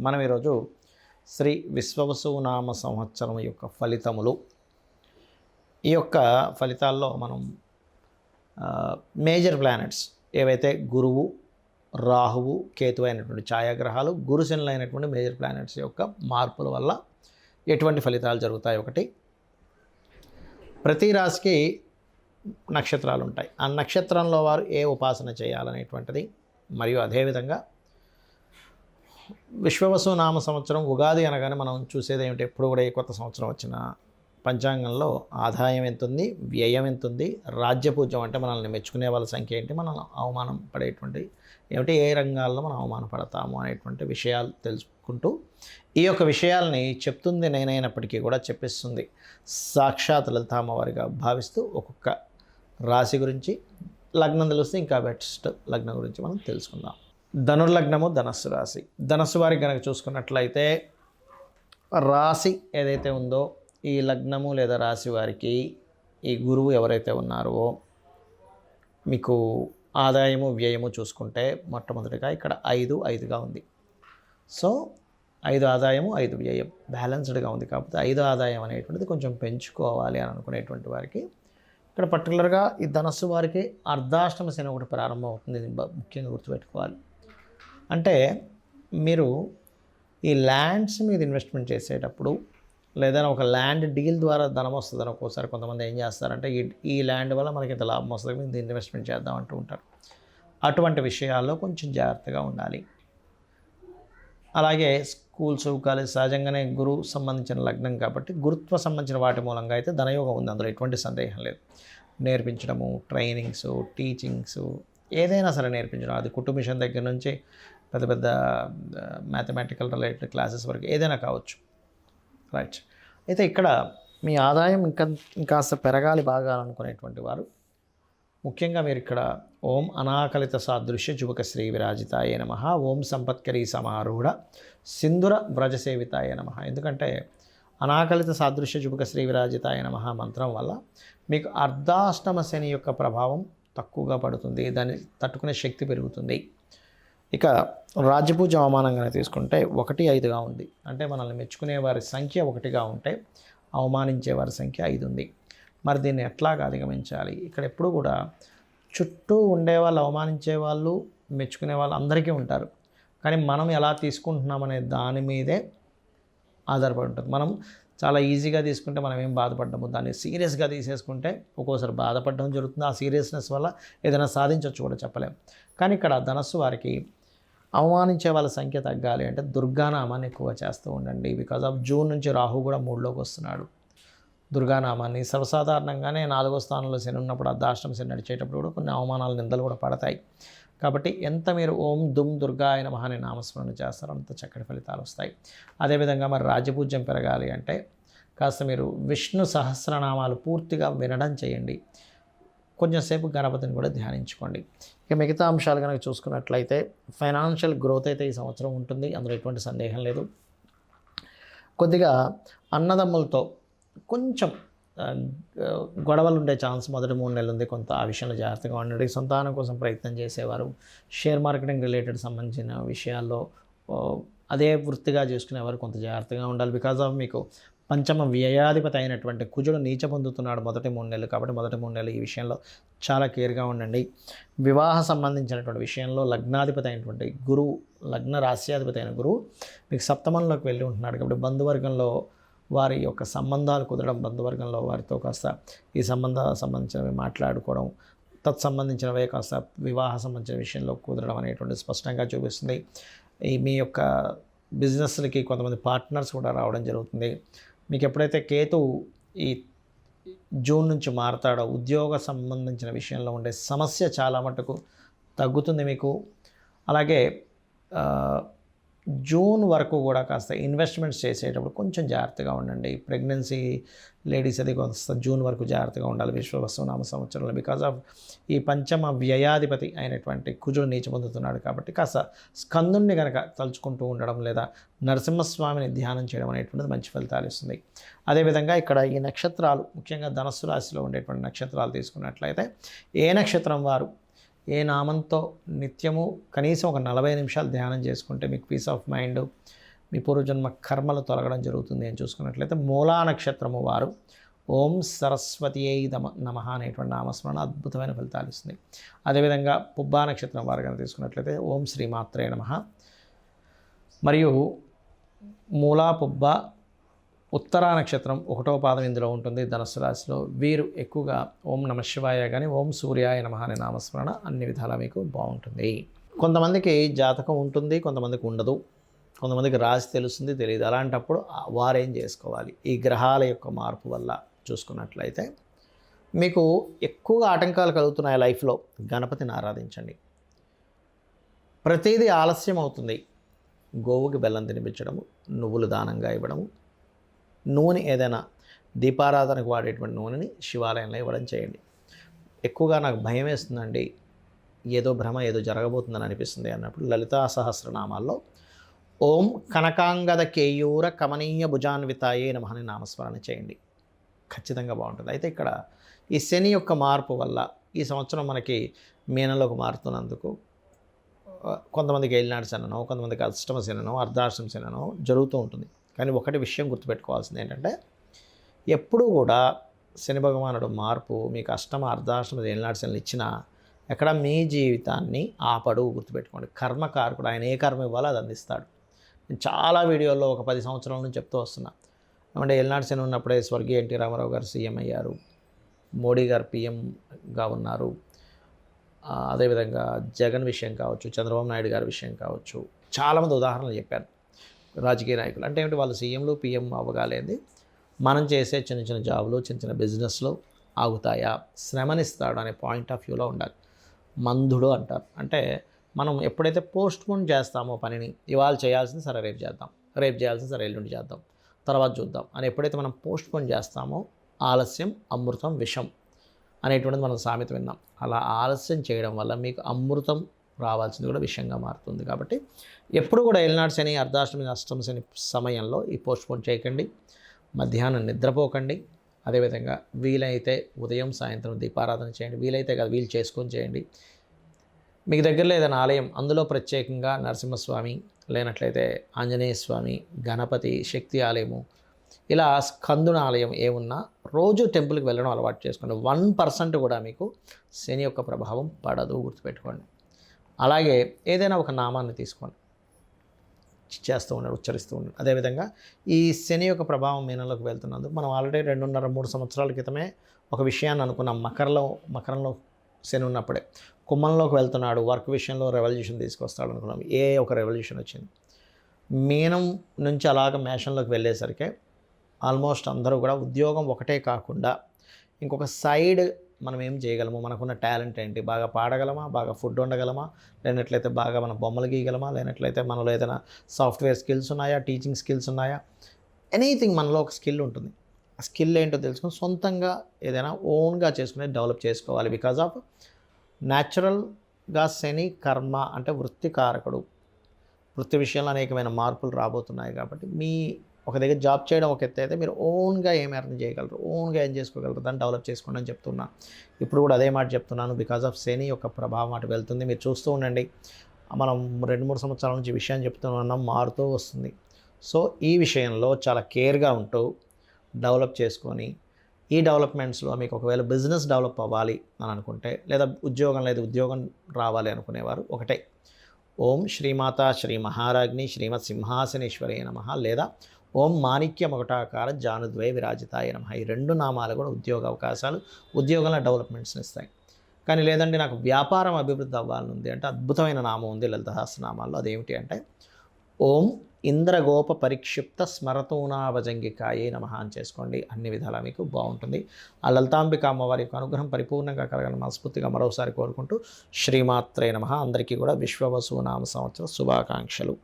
మనం ఈరోజు శ్రీ విశ్వవసునామ సంవత్సరం యొక్క ఫలితములు, ఈ యొక్క ఫలితాల్లో మనం మేజర్ ప్లానెట్స్ ఏవైతే గురువు, రాహువు, కేతు అయినటువంటి ఛాయాగ్రహాలు, గురుశనులు అయినటువంటి మేజర్ ప్లానెట్స్ యొక్క మార్పుల వల్ల ఎటువంటి ఫలితాలు జరుగుతాయి. ఒకటి, ప్రతి రాశికి నక్షత్రాలు ఉంటాయి. ఆ నక్షత్రంలో వారు ఏ ఉపాసన చేయాలనేటువంటిది, మరియు అదేవిధంగా విశ్వవసు నామ సంవత్సరం ఉగాది అనగానే మనం చూసేది ఏమిటి, ఎప్పుడు కూడా ఏ కొత్త సంవత్సరం వచ్చిన పంచాంగంలో ఆదాయం ఎంత ఉంది, వ్యయం ఎంత ఉంది, రాజ్యపూజ్యం అంటే మనల్ని మెచ్చుకునే వాళ్ళ సంఖ్య ఏంటి, మనం అవమానం పడేటువంటి ఏమిటి, ఏ రంగాల్లో మనం అవమానపడతాము అనేటువంటి విషయాలు తెలుసుకుంటూ, ఈ యొక్క విషయాల్ని చెప్తుంది నేనైనప్పటికీ కూడా చెప్పిస్తుంది సాక్షాత్ లలిత అమ్మవారిగా భావిస్తూ ఒక్కొక్క రాశి గురించి, లగ్నం తెలిస్తే ఇంకా బెస్ట్ లగ్నం గురించి మనం తెలుసుకుందాం. ధనుర్లగ్నము ధనస్సు రాశి. ధనస్సు వారికి కనుక చూసుకున్నట్లయితే రాశి ఏదైతే ఉందో ఈ లగ్నము లేదా రాశి వారికి ఈ గురువు ఎవరైతే ఉన్నారో మీకు ఆదాయము వ్యయము చూసుకుంటే మొట్టమొదటిగా ఇక్కడ 5 ఉంది. సో 5 ఆదాయము 5 వ్యయం బ్యాలెన్స్డ్గా ఉంది. కాకపోతే 5 ఆదాయం అనేటువంటిది కొంచెం పెంచుకోవాలి అని అనుకునేటువంటి వారికి ఇక్కడ పర్టికులర్గా ఈ ధనస్సు వారికి అర్ధాష్టమ శని ఒకటి ప్రారంభం అవుతుంది. ముఖ్యంగా గుర్తుపెట్టుకోవాలి. అంటే మీరు ఈ ల్యాండ్స్ మీద ఇన్వెస్ట్మెంట్ చేసేటప్పుడు, లేదా ఒక ల్యాండ్ డీల్ ద్వారా ధనం వస్తుందని ఒక్కోసారి కొంతమంది ఏం చేస్తారంటే ఈ ల్యాండ్ వల్ల మనకి ఇంత లాభం వస్తుంది, మేము దీన్ని ఇన్వెస్ట్మెంట్ చేద్దాం అంటూ ఉంటారు. అటువంటి విషయాల్లో కొంచెం జాగ్రత్తగా ఉండాలి. అలాగే స్కూల్స్, కాలేజ్ సహజంగానే గురువు సంబంధించిన లగ్నం కాబట్టి గురుత్వ సంబంధించిన వాటి మూలంగా అయితే ధనయోగం ఉంది, అందులో ఎటువంటి సందేహం లేదు. నేర్పించడము, ట్రైనింగ్స్, టీచింగ్స్ ఏదైనా సరే నేర్పించడం, అది కుటుంబ విషయం దగ్గర నుంచి పెద్ద పెద్ద మ్యాథమెటికల్ రిలేటెడ్ క్లాసెస్ వరకు ఏదైనా కావచ్చు. రైట్. అయితే ఇక్కడ మీ ఆదాయం ఇంకాస్త పెరగాలి బాగా అనుకునేటువంటి వారు ముఖ్యంగా మీరు ఇక్కడ ఓం అనాకలిత సాదృశ్య జుబక శ్రీ విరాజితాయ నమః, ఓం సంపత్కరీ సమారూఢ సింధుర వ్రజసేవితాయ నమః. ఎందుకంటే అనాకలిత సాదృశ్య జుబక శ్రీ విరాజితాయ నమః మంత్రం వల్ల మీకు అర్ధాష్టమ శని యొక్క ప్రభావం తక్కువగా పడుతుంది, దాన్ని తట్టుకునే శక్తి పెరుగుతుంది. ఇక రాజ్యపూజ అవమానంగానే తీసుకుంటే 1-5గా ఉంది. అంటే మనల్ని మెచ్చుకునే వారి సంఖ్య 1గా ఉంటే అవమానించే వారి సంఖ్య 5 ఉంది. మరి దీన్ని ఎట్లాగా అధిగమించాలి? ఇక్కడ ఎప్పుడు కూడా చుట్టూ ఉండేవాళ్ళు, అవమానించే వాళ్ళు, మెచ్చుకునే వాళ్ళు అందరికీ ఉంటారు. కానీ మనం ఎలా తీసుకుంటున్నామనే దాని మీదే ఆధారపడి ఉంటుంది. మనం చాలా ఈజీగా తీసుకుంటే మనం ఏం బాధపడ్డాము, దాన్ని సీరియస్గా తీసేసుకుంటే ఒక్కోసారి బాధపడడం జరుగుతుంది. ఆ సీరియస్నెస్ వల్ల ఏదైనా సాధించవచ్చు కూడా చెప్పలేం. కానీ ఇక్కడ ధనస్సు వారికి అవమానించే వాళ్ళ సంఖ్య తగ్గాలి అంటే దుర్గానామాన్ని ఎక్కువగా చేస్తూ ఉండండి. బికాజ్ ఆఫ్ జూన్ నుంచి రాహు కూడా 3లోకి వస్తున్నాడు. దుర్గానామాన్ని సర్వసాధారణంగానే 4వ స్థానంలో శని ఉన్నప్పుడు, అర్ధాష్టమ శని నడిచేటప్పుడు కూడా కొన్ని అవమానాలు, నిందలు కూడా పడతాయి. కాబట్టి ఎంత మీరు ఓం దుమ్ దుర్గాయ నమః అనే నామస్మరణ చేస్తారో అంత చక్కటి ఫలితాలు వస్తాయి. అదేవిధంగా మరి రాజపూజ్యం పెరగాలి అంటే కాస్త మీరు విష్ణు సహస్రనామాలు పూర్తిగా వినడం చేయండి. కొంచెం సేపు గణపతిని కూడా ధ్యానించుకోండి. ఇక మిగతా అంశాలు కనుక చూసుకున్నట్లయితే ఫైనాన్షియల్ గ్రోత్ అయితే ఈ సంవత్సరం ఉంటుంది, అందులో ఎటువంటి సందేహం లేదు. కొద్దిగా అన్నదమ్ములతో కొంచెం గొడవలు ఉండే ఛాన్స్ మొదటి 3 నెలలు ఉంది. కొంత ఆ విషయంలో జాగ్రత్తగా ఉండండి. సంతానం కోసం ప్రయత్నం చేసేవారు, షేర్ మార్కెటింగ్ రిలేటెడ్ సంబంధించిన విషయాల్లో అదే వృత్తిగా చేసుకునేవారు కొంత జాగ్రత్తగా ఉండాలి. బికాజ్ ఆఫ్ మీకు పంచమ వ్యయాధిపతి అయినటువంటి కుజుడు నీచ పొందుతున్నాడు మొదటి 3 నెలలు. కాబట్టి మొదటి 3 నెలలు ఈ విషయంలో చాలా కేర్గా ఉండండి. వివాహ సంబంధించినటువంటి విషయంలో లగ్నాధిపతి అయినటువంటి గురువు, లగ్న రాశ్యాధిపతి అయిన గురువు మీకు సప్తమంలోకి వెళ్ళి ఉంటున్నాడు. కాబట్టి బంధువర్గంలో వారి యొక్క సంబంధాలు కుదరడం, బంధువర్గంలో వారితో కాస్త ఈ సంబంధించినవి మాట్లాడుకోవడం, తత్సంబంధించినవే కాస్త వివాహ సంబంధించిన విషయంలో కుదరడం అనేటువంటి స్పష్టంగా చూపిస్తుంది. ఈ మీ యొక్క బిజినెస్లకి కొంతమంది పార్ట్నర్స్ కూడా రావడం జరుగుతుంది. మీకు ఎప్పుడైతే కేతు ఈ జూన్ నుంచి మారతాడో ఉద్యోగ సంబంధించిన విషయంలో ఉండే సమస్య చాలా మటుకు తగ్గుతుంది మీకు. అలాగే జూన్ వరకు కూడా కాస్త ఇన్వెస్ట్మెంట్స్ చేసేటప్పుడు కొంచెం జాగ్రత్తగా ఉండండి. ప్రెగ్నెన్సీ లేడీస్ అది కొంత జూన్ వరకు జాగ్రత్తగా ఉండాలి విశ్వవసునామ సంవత్సరంలో. బికాజ్ ఆఫ్ ఈ పంచమ వ్యయాధిపతి అయినటువంటి కుజుడు నీచ పొందుతున్నాడు. కాబట్టి కాస్త స్కందుని కనుక తలుచుకుంటూ ఉండడం లేదా నరసింహస్వామిని ధ్యానం చేయడం అనేటువంటిది మంచి ఫలితాలు ఇస్తుంది. అదేవిధంగా ఇక్కడ ఈ నక్షత్రాలు ముఖ్యంగా ధనస్సు రాశిలో ఉండేటువంటి నక్షత్రాలు తీసుకున్నట్లయితే ఏ నక్షత్రం వారు ఏ నామంతో నిత్యము కనీసం ఒక 40 నిమిషాలు ధ్యానం చేసుకుంటే మీకు పీస్ ఆఫ్ మైండ్, మీ పూర్వజన్మ కర్మలు తొలగడం జరుగుతుంది అని చూసుకున్నట్లయితే మూలా నక్షత్రము వారు ఓం సరస్వతియై నమః అనేటువంటి నామస్మరణ అద్భుతమైన ఫలితాలు ఇస్తుంది. అదేవిధంగా పుబ్బా నక్షత్రం వారు కనుక తీసుకున్నట్లయితే ఓం శ్రీమాత్రే నమః. మరియు మూలా పుబ్బ ఉత్తరా నక్షత్రం 1వ పాదం ఇందులో ఉంటుంది ధనుస్సు రాశిలో. వీరు ఎక్కువగా ఓం నమ శివాయ కానీ ఓం సూర్యాయ నమః అనే నామస్మరణ అన్ని విధాలా మీకు బాగుంటుంది. కొంతమందికి జాతకం ఉంటుంది, కొంతమందికి ఉండదు, కొంతమందికి రాశి తెలుస్తుంది, తెలియదు. అలాంటప్పుడు వారేం చేసుకోవాలి? ఈ గ్రహాల యొక్క మార్పు వల్ల చూసుకున్నట్లయితే మీకు ఎక్కువగా ఆటంకాలు కలుగుతున్నాయి లైఫ్లో, గణపతిని ఆరాధించండి. ప్రతిదీ ఆలస్యం అవుతుంది. గోవుకి బెల్లం తినిపించడము, నువ్వులు దానంగా ఇవ్వడము, నూనె ఏదైనా దీపారాధనకు వాడేటువంటి నూనెని శివాలయంలో ఇవ్వడం చేయండి. ఎక్కువగా నాకు భయం వేస్తుందండి, ఏదో భ్రమ, ఏదో జరగబోతుందని అనిపిస్తుంది అన్నప్పుడు లలితా సహస్రనామాల్లో ఓం కనకాంగద కేయూర కమనీయ భుజాన్వితాయే నమః అని నామస్మరణ చేయండి. ఖచ్చితంగా బాగుంటుంది. అయితే ఇక్కడ ఈ శని యొక్క మార్పు వల్ల ఈ సంవత్సరం మనకి మీనంలోకి మారుతున్నందుకు కొంతమందికి ఏలినాడు శననో, కొంతమందికి అష్టమ శననో, అర్ధాష్టమ శననో జరుగుతూ ఉంటుంది. కానీ ఒకటి విషయం గుర్తుపెట్టుకోవాల్సింది ఏంటంటే, ఎప్పుడూ కూడా శని భగవానుడు మార్పు మీకు అష్టమ అర్ధాష్టమ ఏలినాడు శనలు ఇచ్చినా ఎక్కడ మీ జీవితాన్ని ఆపడు. గుర్తుపెట్టుకోండి. కర్మకారకుడు, ఆయన ఏ కర్మ ఇవ్వాలో అది అందిస్తాడు. నేను చాలా వీడియోల్లో ఒక 10 సంవత్సరాల నుంచి చెప్తూ వస్తున్నా. ఏమంటే ఏలినాడు శని ఉన్నప్పుడే స్వర్గీయ ఎన్టీ రామారావు గారు సీఎం అయ్యారు, మోడీ గారు పీఎంగా ఉన్నారు. అదేవిధంగా జగన్ విషయం కావచ్చు, చంద్రబాబు నాయుడు గారి విషయం కావచ్చు, చాలామంది ఉదాహరణలు చెప్పారు. రాజకీయ నాయకులు అంటే ఏమిటి, వాళ్ళు సీఎంలు పీఎం అవ్వగాలేంది మనం చేసే చిన్న చిన్న జాబులు, చిన్న చిన్న బిజినెస్లో ఆగుతాయా? శ్రమనిస్తాడు అనే పాయింట్ ఆఫ్ వ్యూలో ఉండాలి. మందుడు అంటారు. అంటే మనం ఎప్పుడైతే పోస్ట్ పోన్ చేస్తామో పనిని, ఇవాళ చేయాల్సింది సరే రేపు చేద్దాం, రేపు చేయాల్సింది సరే ఎల్లుండి చేద్దాం, తర్వాత చూద్దాం అని ఎప్పుడైతే మనం పోస్ట్ పోన్ చేస్తామో ఆలస్యం అమృతం విషం అనేటువంటిది మనం సామెత విన్నాం. అలా ఆలస్యం చేయడం వల్ల మీకు అమృతం రావాల్సింది కూడా విషయంగా మారుతుంది. కాబట్టి ఎప్పుడు కూడా ఏలినాడు శని, అర్ధాష్టమి, అష్టమ శని సమయంలో ఈ పోస్ట్ పోన్ చేయకండి. మధ్యాహ్నం నిద్రపోకండి. అదేవిధంగా వీలైతే ఉదయం సాయంత్రం దీపారాధన చేయండి. వీలైతే కదా వీలు చేసుకొని చేయండి. మీకు దగ్గరలో ఏదైనా ఆలయం, అందులో ప్రత్యేకంగా నరసింహస్వామి, లేనట్లయితే ఆంజనేయ స్వామి, గణపతి, శక్తి ఆలయము, ఇలా స్కందున ఆలయం ఏమున్నా రోజు టెంపుల్కి వెళ్ళడం అలవాటు చేసుకోండి. 1% కూడా మీకు శని యొక్క ప్రభావం పడదు, గుర్తుపెట్టుకోండి. అలాగే ఏదైనా ఒక నామాన్ని తీసుకోండి, చేస్తూ ఉండండి, ఉచ్చరిస్తూ ఉండండి. అదేవిధంగా ఈ శని యొక్క ప్రభావం మీనంలోకి వెళ్తున్నందుకు మనం ఆల్రెడీ 2.5-3 సంవత్సరాల క్రితమే ఒక విషయాన్ని అనుకున్నాం. మకరంలో శని ఉన్నప్పుడే కుంభంలోకి వెళ్తున్నాడు, వర్క్ విషయంలో రెవల్యూషన్ తీసుకొస్తాడు అనుకున్నాం. ఒక రెవల్యూషన్ వచ్చింది. మీనం నుంచి అలాగ మేషంలోకి వెళ్ళేసరికి ఆల్మోస్ట్ అందరూ కూడా ఉద్యోగం ఒకటే కాకుండా ఇంకొక సైడ్ మనం ఏం చేయగలము, మనకున్న టాలెంట్ ఏంటి, బాగా పాడగలమా, బాగా ఫుడ్ వండగలమా, లేనట్లయితే బాగా మనం బొమ్మలు గీయగలమా, లేనట్లయితే మనలో ఏదైనా సాఫ్ట్వేర్ స్కిల్స్ ఉన్నాయా, టీచింగ్ స్కిల్స్ ఉన్నాయా, ఎనీథింగ్ మనలో ఒక స్కిల్ ఉంటుంది. ఆ స్కిల్ ఏంటో తెలుసుకొని సొంతంగా ఏదైనా ఓన్గా చేసుకుని డెవలప్ చేసుకోవాలి. బికాజ్ ఆఫ్ న్యాచురల్గా శని కర్మ అంటే వృత్తికారకుడు. వృత్తి విషయంలో అనేకమైన మార్పులు రాబోతున్నాయి. కాబట్టి మీ ఒక దగ్గర జాబ్ చేయడం ఒక ఎత్తు అయితే, మీరు ఓన్గా ఏం ఎర్న్ చేయగలరు, ఓన్గా ఏం చేసుకోగలరు, దాన్ని డెవలప్ చేసుకోండి అని చెప్తున్నా. ఇప్పుడు కూడా అదే మాట చెప్తున్నాను. బికాజ్ ఆఫ్ శని యొక్క ప్రభావం అటు వెళ్తుంది. మీరు చూస్తూ ఉండండి. మనం 2-3 సంవత్సరాల నుంచి విషయాన్ని చెప్తున్నాం, మారుతూ వస్తుంది. సో ఈ విషయంలో చాలా కేర్గా ఉంటూ డెవలప్ చేసుకొని, ఈ డెవలప్మెంట్స్లో మీకు ఒకవేళ బిజినెస్ డెవలప్ అవ్వాలి అని అనుకుంటే, లేదా ఉద్యోగం రావాలి అనుకునేవారు ఒకటే ఓం శ్రీమాత శ్రీ మహారాజ్ని శ్రీమత్ సింహాసనేశ్వరే నమః, లేదా ఓం మాణిక్య మకుటాకార జానుద్వయ విరాజితాయ నమః. ఈ 2 నామాలు కూడా ఉద్యోగ అవకాశాలు, ఉద్యోగంలో డెవలప్మెంట్స్ని ఇస్తాయి. కానీ లేదండి నాకు వ్యాపారం అభివృద్ధి అవ్వాలని ఉంది అంటే అద్భుతమైన నామం ఉంది లలిత సహస్రనామాల్లో. అదేమిటి అంటే ఓం ఇంద్రగోప పరిక్షిప్త స్మరతూనాభజంగికాయే నమః అని చేసుకోండి. అన్ని విధాలా మీకు బాగుంటుంది. ఆ లలితాంబిక అమ్మవారి యొక్క అనుగ్రహం పరిపూర్ణంగా కలగాలని మనస్ఫూర్తిగా మరోసారి కోరుకుంటూ శ్రీమాత్రే నమః. అందరికీ కూడా విశ్వవసు నామ సంవత్సర శుభాకాంక్షలు.